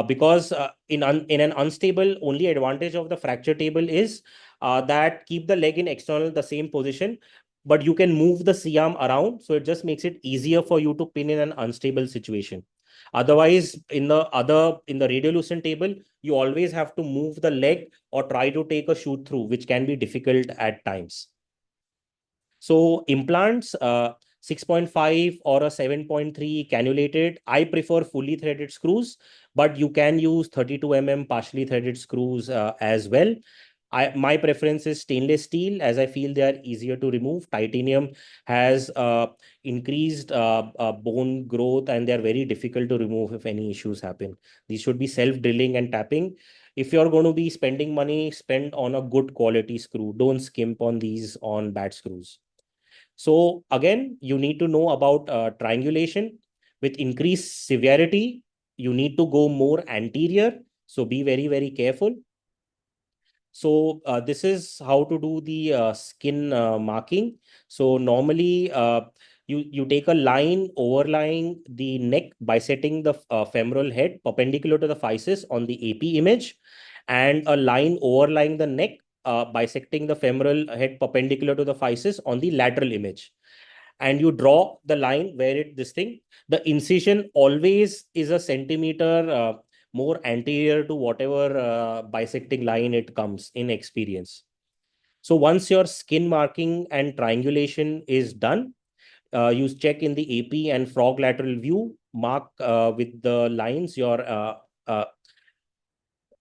because in an unstable, only advantage of the fracture table is that keep the leg in external the same position, but you can move the C-arm around, so it just makes it easier for you to pin in an unstable situation. Otherwise, in the radiolucent table, you always have to move the leg or try to take a shoot through, which can be difficult at times. So implants, 6.5 or a 7.3 cannulated. I prefer fully threaded screws, but you can use 32 partially threaded screws as well. My preference is stainless steel, as I feel they are easier to remove. Titanium has increased bone growth, and they are very difficult to remove if any issues happen. These should be self-drilling and tapping. If you're going to be spending money, spend on a good quality screw. Don't skimp on these on bad screws. So again, you need to know about triangulation. With increased severity, you need to go more anterior. So be very, very careful. So this is how to do the skin marking. So normally you take a line overlying the neck, bisecting the femoral head perpendicular to the physis on the AP image, and a line overlying the neck, bisecting the femoral head perpendicular to the physis on the lateral image. And you draw the line where the incision always is a centimeter more anterior to whatever bisecting line it comes in experience. So once your skin marking and triangulation is done, you check in the AP and frog lateral view, mark with the lines uh,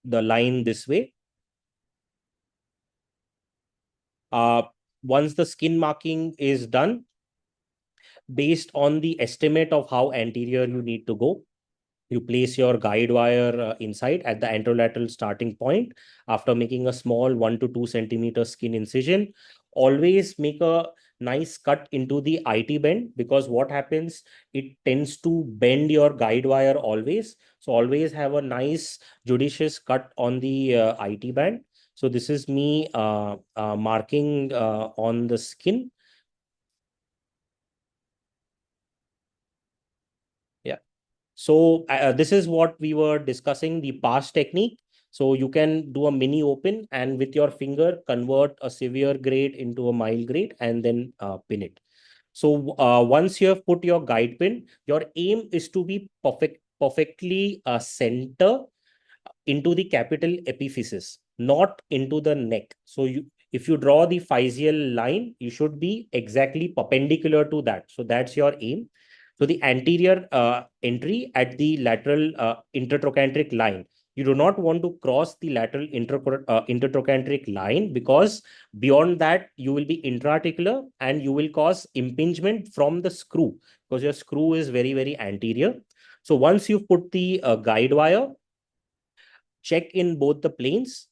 the line this way. Uh, Once the skin marking is done, based on the estimate of how anterior you need to go, you place your guide wire inside at the anterolateral starting point after making a small 1 to 2 centimeter skin incision. Always make a nice cut into the IT bend, because what happens, it tends to bend your guide wire always. So always have a nice judicious cut on the IT band. So this is me marking on the skin. Yeah. So this is what we were discussing, the pass technique. So you can do a mini open and with your finger convert a severe grade into a mild grade and then pin it. So once you have put your guide pin, your aim is to be perfectly center into the capital epiphysis, not into the neck. So if you draw the physial line, you should be exactly perpendicular to that. So that's your aim. So the anterior entry at the lateral intertrochanteric line. You do not want to cross the lateral intertrochanteric line, because beyond that you will be intra-articular and you will cause impingement from the screw, because your screw is very, very anterior. So once you've put the guide wire, check in both the planes.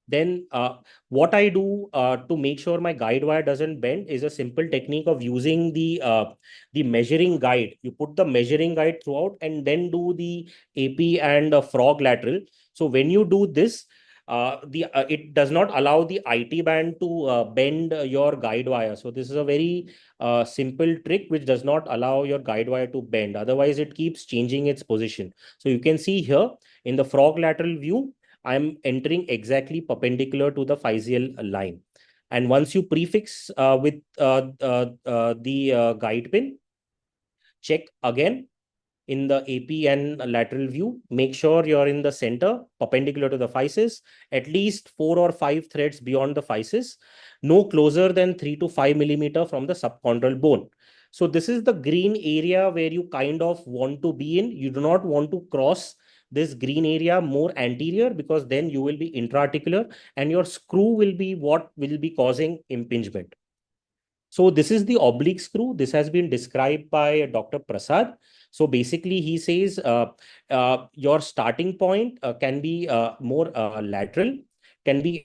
Then what I do to make sure my guide wire doesn't bend is a simple technique of using the measuring guide. You put the measuring guide throughout and then do the AP and frog lateral. So when you do this, the it does not allow the IT band to bend your guide wire. So this is a very simple trick which does not allow your guide wire to bend. Otherwise, it keeps changing its position. So you can see here in the frog lateral view, I'm entering exactly perpendicular to the physial line. And once you prefix with the guide pin, check again in the AP and lateral view. Make sure you're in the center, perpendicular to the physis, at least 4 or 5 threads beyond the physis, no closer than 3 to 5 millimeter from the subchondral bone. So this is the green area where you kind of want to be in. You do not want to cross this green area more anterior, because then you will be intra-articular and your screw will be what will be causing impingement. So this is the oblique screw. This has been described by Dr. Prasad. So basically, he says your starting point can be more lateral, can be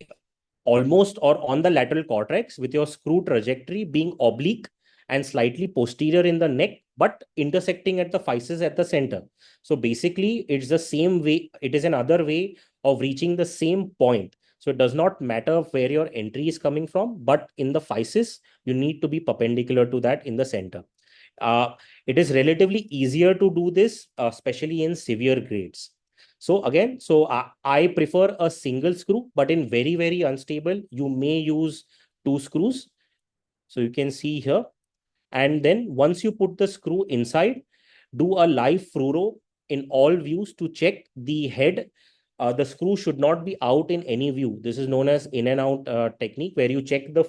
almost or on the lateral cortex, with your screw trajectory being oblique and slightly posterior in the neck, but intersecting at the physis at the center. So basically, it's the same way. It is another way of reaching the same point. So it does not matter where your entry is coming from, but in the physis, you need to be perpendicular to that in the center. It is relatively easier to do this, especially in severe grades. So again, I prefer a single screw, but in very, very unstable, you may use 2 screws. So you can see here. And then once you put the screw inside, do a live fluoro in all views to check the head. The screw should not be out in any view. This is known as in and out technique, where you check the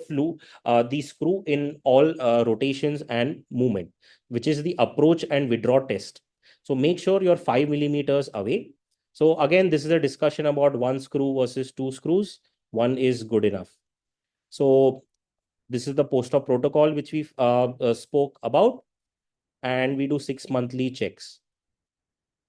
screw in all rotations and movement, which is the approach and withdraw test. So make sure you're 5 millimeters away. So again, this is a discussion about 1 screw versus 2 screws. One is good enough. So this is the post-op protocol which we spoke about, and we do 6 monthly checks.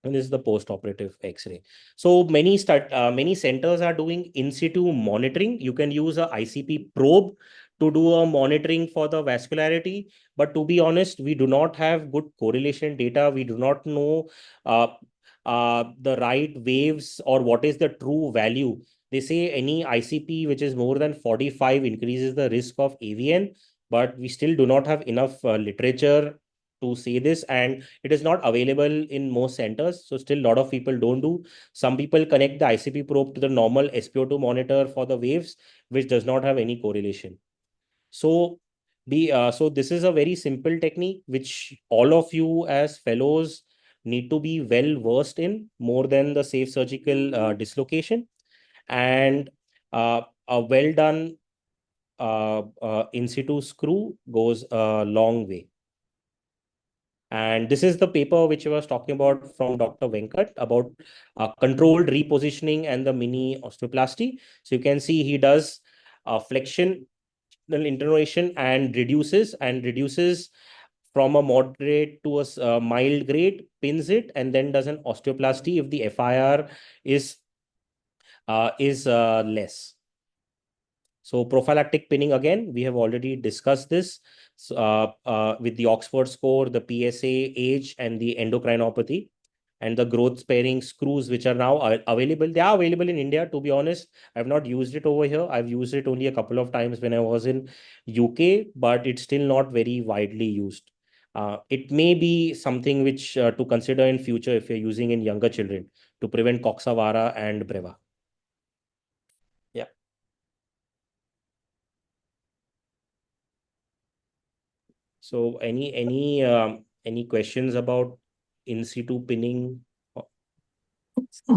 And this is the post-operative X-ray. So many centers are doing in situ monitoring. You can use a ICP probe to do a monitoring for the vascularity. But to be honest, we do not have good correlation data. We do not know the right waves or what is the true value. They say any ICP which is more than 45 increases the risk of AVN, but we still do not have enough literature to say this, and it is not available in most centers. So still a lot of people don't do. Some people connect the ICP probe to the normal SpO2 monitor for the waves, which does not have any correlation. So so this is a very simple technique which all of you as fellows need to be well versed in, more than the safe surgical dislocation. And a well done in situ screw goes a long way. And this is the paper which I was talking about from Dr. Venkat about controlled repositioning and the mini osteoplasty. So you can see he does flexion, the intonation, and reduces from a moderate to a mild grade, pins it, and then does an osteoplasty if the FIR is less. So prophylactic pinning, again, we have already discussed this. with the Oxford score, the PSA, age, and the endocrinopathy, and the growth sparing screws, which are now available. They are available in India. To be honest, I've not used it over here. I've used it only a couple of times when I was in UK, but it's still not very widely used. It may be something which to consider in future if you're using in younger children to prevent coxavara and breva. Yeah. So any questions about in situ pinning?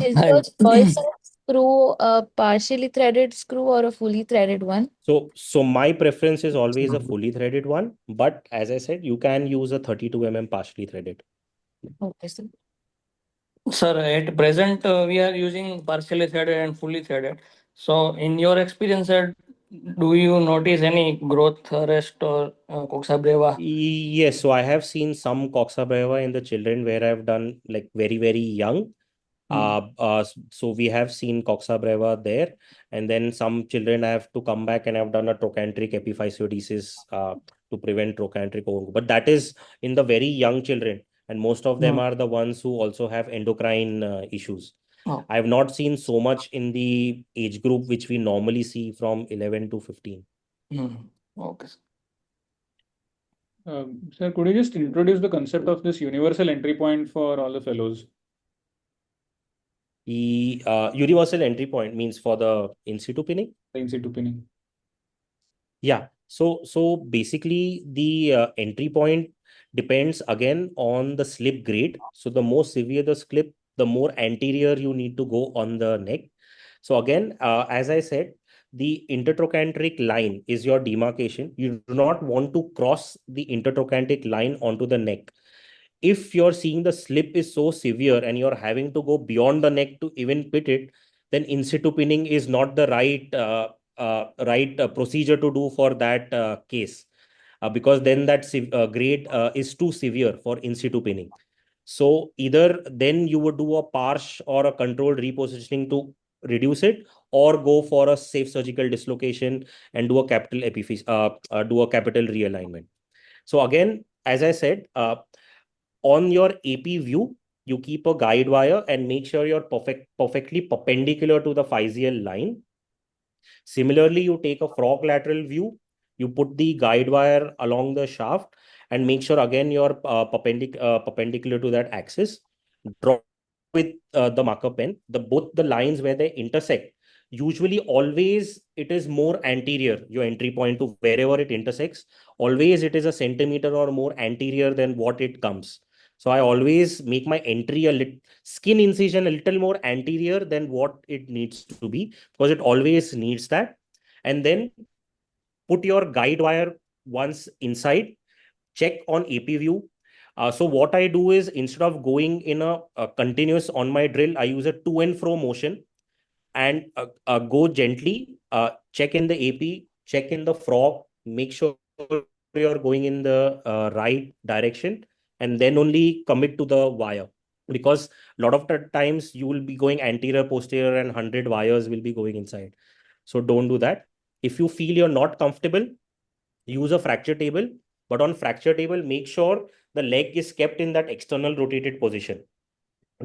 Is your choice of screw a partially threaded screw or a fully threaded one? So my preference is always a fully threaded one, but as I said, you can use a 32 partially threaded. Okay, so Sir, at present, we are using partially threaded and fully threaded. So, in your experience, sir, do you notice any growth arrest or coxa breva? Yes, so I have seen some coxa brava in the children where I've done like very, very young. So we have seen coxa brava there, and then some children I have to come back and I've done a trochanteric epiphysiodesis to prevent trochanteric ovum. But that is in the very young children, and most of them are the ones who also have endocrine issues. Oh. I have not seen so much in the age group which we normally see from 11 to 15. Okay. Sir, could you just introduce the concept of this universal entry point for all the fellows? The universal entry point means for the in situ pinning. In situ pinning. Yeah. So basically the entry point depends again on the slip grade. So the more severe the slip, the more anterior you need to go on the neck. So again, as I said, the intertrochanteric line is your demarcation. You do not want to cross the intertrochanteric line onto the neck. If you're seeing the slip is so severe and you're having to go beyond the neck to even pit it, then in situ pinning is not the right procedure to do for that case, because then that grade is too severe for in situ pinning. So either then you would do a partial or a controlled repositioning to reduce it, or go for a safe surgical dislocation and do a capital epiphysis, do a capital realignment. So again, as I said, on your AP view, you keep a guide wire and make sure you're perfectly perpendicular to the physial line. Similarly, you take a frog lateral view, you put the guide wire along the shaft and make sure again you're perpendicular to that axis. Draw with the marker pen, both the lines where they intersect. Usually, always it is more anterior, your entry point to wherever it intersects. Always it is a centimeter or more anterior than what it comes. So I always make my entry skin incision a little more anterior than what it needs to be, because it always needs that. And then put your guide wire once inside, check on AP view. So what I do is, instead of going in a continuous on my drill, I use a to and fro motion and go gently, check in the AP, check in the frog, make sure you're going in the right direction, and then only commit to the wire. Because a lot of the times you will be going anterior, posterior, and 100 wires will be going inside. So don't do that. If you feel you're not comfortable, use a fracture table. But on fracture table, make sure the leg is kept in that external rotated position.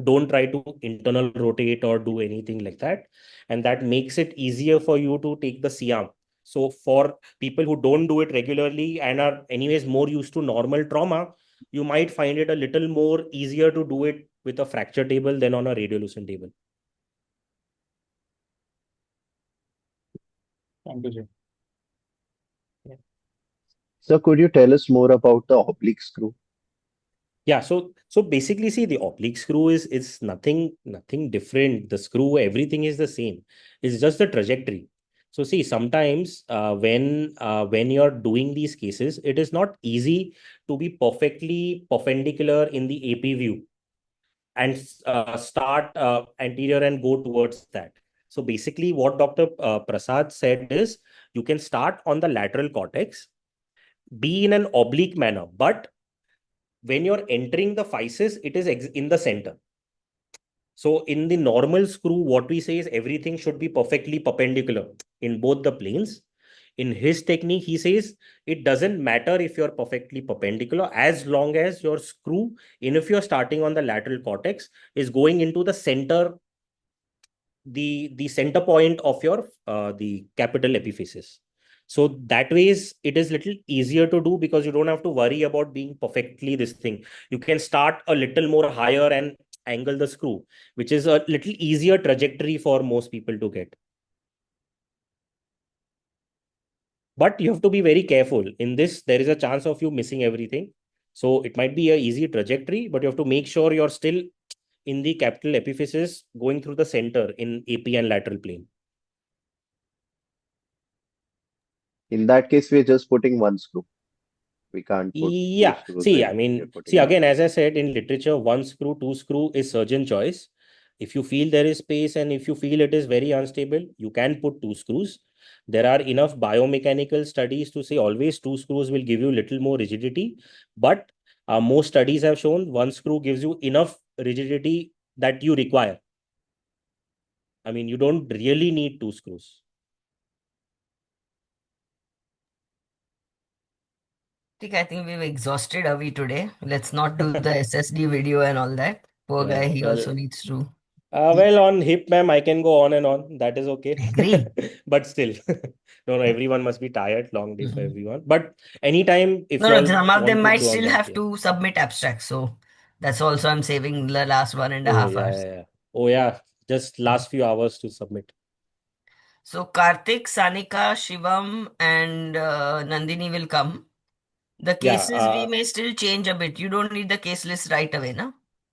Don't try to internal rotate or do anything like that. And that makes it easier for you to take the siam. So for people who don't do it regularly and are anyways more used to normal trauma, you might find it a little more easier to do it with a fracture table than on a radiolucent table. Thank you, sir. So could you tell us more about the oblique screw? Yeah, so basically, see, the oblique screw is nothing different. The screw, everything is the same. It's just the trajectory. So see, sometimes when you're doing these cases, it is not easy to be perfectly perpendicular in the AP view and start anterior and go towards that. So basically, what Dr. Prasad said is, you can start on the lateral cortex, be in an oblique manner, but when you're entering the physis, it is in the center. So in the normal screw, what we say is everything should be perfectly perpendicular in both the planes. In his technique, he says it doesn't matter if you're perfectly perpendicular as long as your screw, even if you're starting on the lateral cortex, is going into the center, the center point of your the capital epiphysis. So that ways it is little easier to do because you don't have to worry about being perfectly this thing. You can start a little more higher and angle the screw, which is a little easier trajectory for most people to get. But you have to be very careful. In this, there is a chance of you missing everything. So it might be a easy trajectory, but you have to make sure you're still in the capital epiphysis going through the center in AP and lateral plane. In that case, we're just putting one screw. We can't put two Yeah. screws See, I and we're mean, see, putting one. again, as I said in literature, one screw, two screw is surgeon choice. If you feel there is space and if you feel it is very unstable, you can put two screws. There are enough biomechanical studies to say always two screws will give you little more rigidity. But most studies have shown one screw gives you enough rigidity that you require. I mean, you don't really need two screws. I think we've exhausted Avi today. Let's not do the SSD video and all that. Poor guy, Yeah, he well, also needs to. well, on hip, ma'am, I can go on and on. That is okay. Agree. But still, no, everyone must be tired. Long day for everyone. But anytime, if No, you no, all some of them want to might go on still that, have yeah. to submit abstracts. So that's also I'm saving the last 1.5 Oh, yeah, hours. yeah, yeah. Oh, yeah. Just last few hours to submit. So Karthik, Sanika, Shivam, and Nandini will come. The Yeah. cases we may still change a bit. You don't need the case list right away, no?